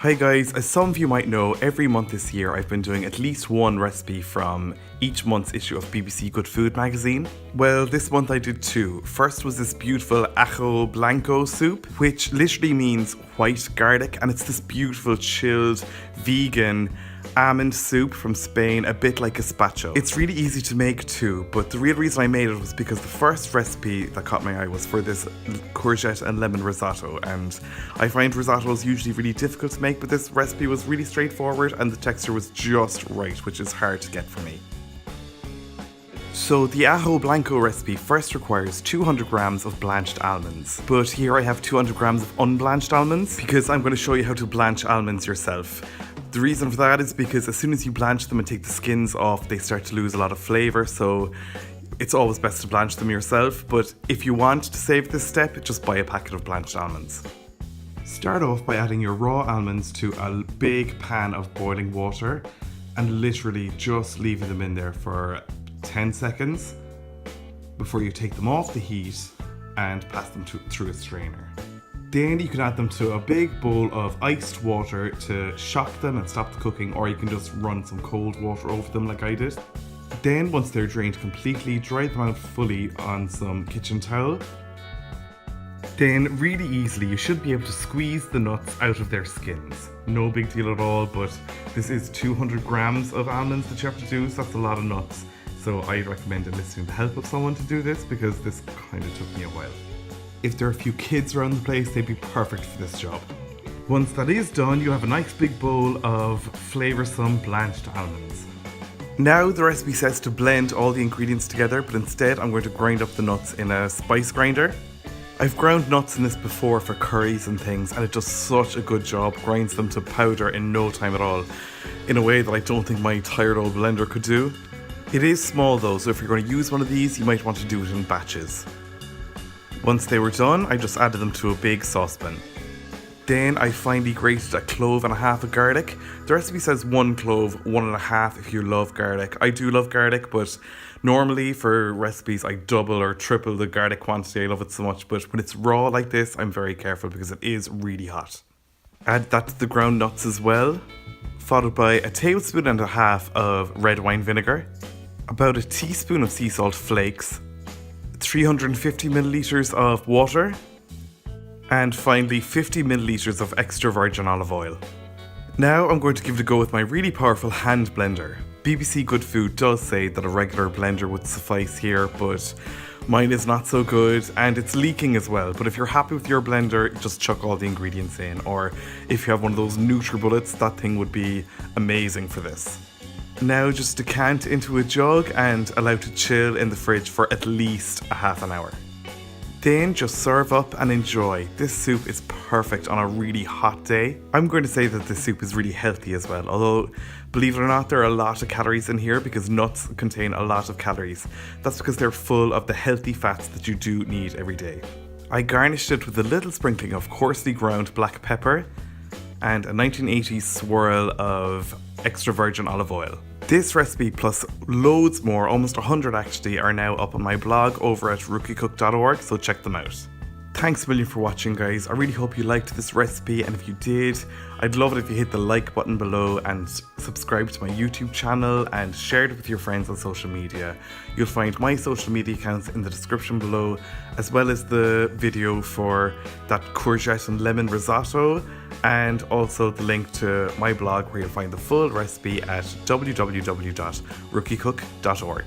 Hi guys, as some of you might know, every month this year I've been doing at least one recipe from each month's issue of BBC Good Food magazine. Well, this month I did two. First was this beautiful Ajo Blanco soup, which literally means white garlic, and it's this beautiful chilled vegan almond soup from Spain, a bit like gazpacho. It's really easy to make too, but the real reason I made it was because the first recipe that caught my eye was for this courgette and lemon risotto, and I find risottos usually really difficult to make, but this recipe was really straightforward and the texture was just right, which is hard to get for me. So the Ajo Blanco recipe first requires 200 grams of blanched almonds, but here I have 200 grams of unblanched almonds because I'm going to show you how to blanch almonds yourself. The reason for that is because as soon as you blanch them and take the skins off, they start to lose a lot of flavour, so it's always best to blanch them yourself, but if you want to save this step, just buy a packet of blanched almonds. Start off by adding your raw almonds to a big pan of boiling water and literally just leaving them in there for 10 seconds before you take them off the heat and pass them through a strainer. Then you can add them to a big bowl of iced water to shock them and stop the cooking, or you can just run some cold water over them like I did. Then once they're drained completely, dry them out fully on some kitchen towel. Then really easily you should be able to squeeze the nuts out of their skins. No big deal at all, but this is 200 grams of almonds that you have to do, so that's a lot of nuts. So I'd recommend enlisting the help of someone to do this because this kind of took me a while. If there are a few kids around the place, they'd be perfect for this job. Once that is done, you have a nice big bowl of flavoursome blanched almonds. Now the recipe says to blend all the ingredients together, but instead I'm going to grind up the nuts in a spice grinder. I've ground nuts in this before for curries and things, and it does such a good job, grinds them to powder in no time at all, in a way that I don't think my tired old blender could do. It is small though, so if you're going to use one of these, you might want to do it in batches. Once they were done, I just added them to a big saucepan. Then I finely grated a clove and a half of garlic. The recipe says 1 clove, 1.5 if you love garlic. I do love garlic, but normally for recipes I double or triple the garlic quantity. I love it so much, but when it's raw like this, I'm very careful because it is really hot. Add that to the ground nuts as well, followed by a tablespoon and a half of red wine vinegar, about a teaspoon of sea salt flakes, 350 milliliters of water, and finally 50 milliliters of extra virgin olive oil. Now I'm going to give it a go with my really powerful hand blender. BBC Good Food does say that a regular blender would suffice here, but mine is not so good and it's leaking as well. But if you're happy with your blender, just chuck all the ingredients in, or if you have one of those NutriBullets, that thing would be amazing for this. Now just decant into a jug and allow to chill in the fridge for at least a half an hour. Then just serve up and enjoy. This soup is perfect on a really hot day. I'm going to say that this soup is really healthy as well, although believe it or not, there are a lot of calories in here because nuts contain a lot of calories. That's because they're full of the healthy fats that you do need every day. I garnished it with a little sprinkling of coarsely ground black pepper and a 1980s swirl of extra virgin olive oil. This recipe plus loads more, almost 100 actually, are now up on my blog over at rookiecook.org, so check them out. Thanks a million for watching guys. I really hope you liked this recipe, and if you did, I'd love it if you hit the like button below and subscribe to my YouTube channel and share it with your friends on social media. You'll find my social media accounts in the description below, as well as the video for that courgette and lemon risotto, and also the link to my blog where you'll find the full recipe at www.rookiecook.org.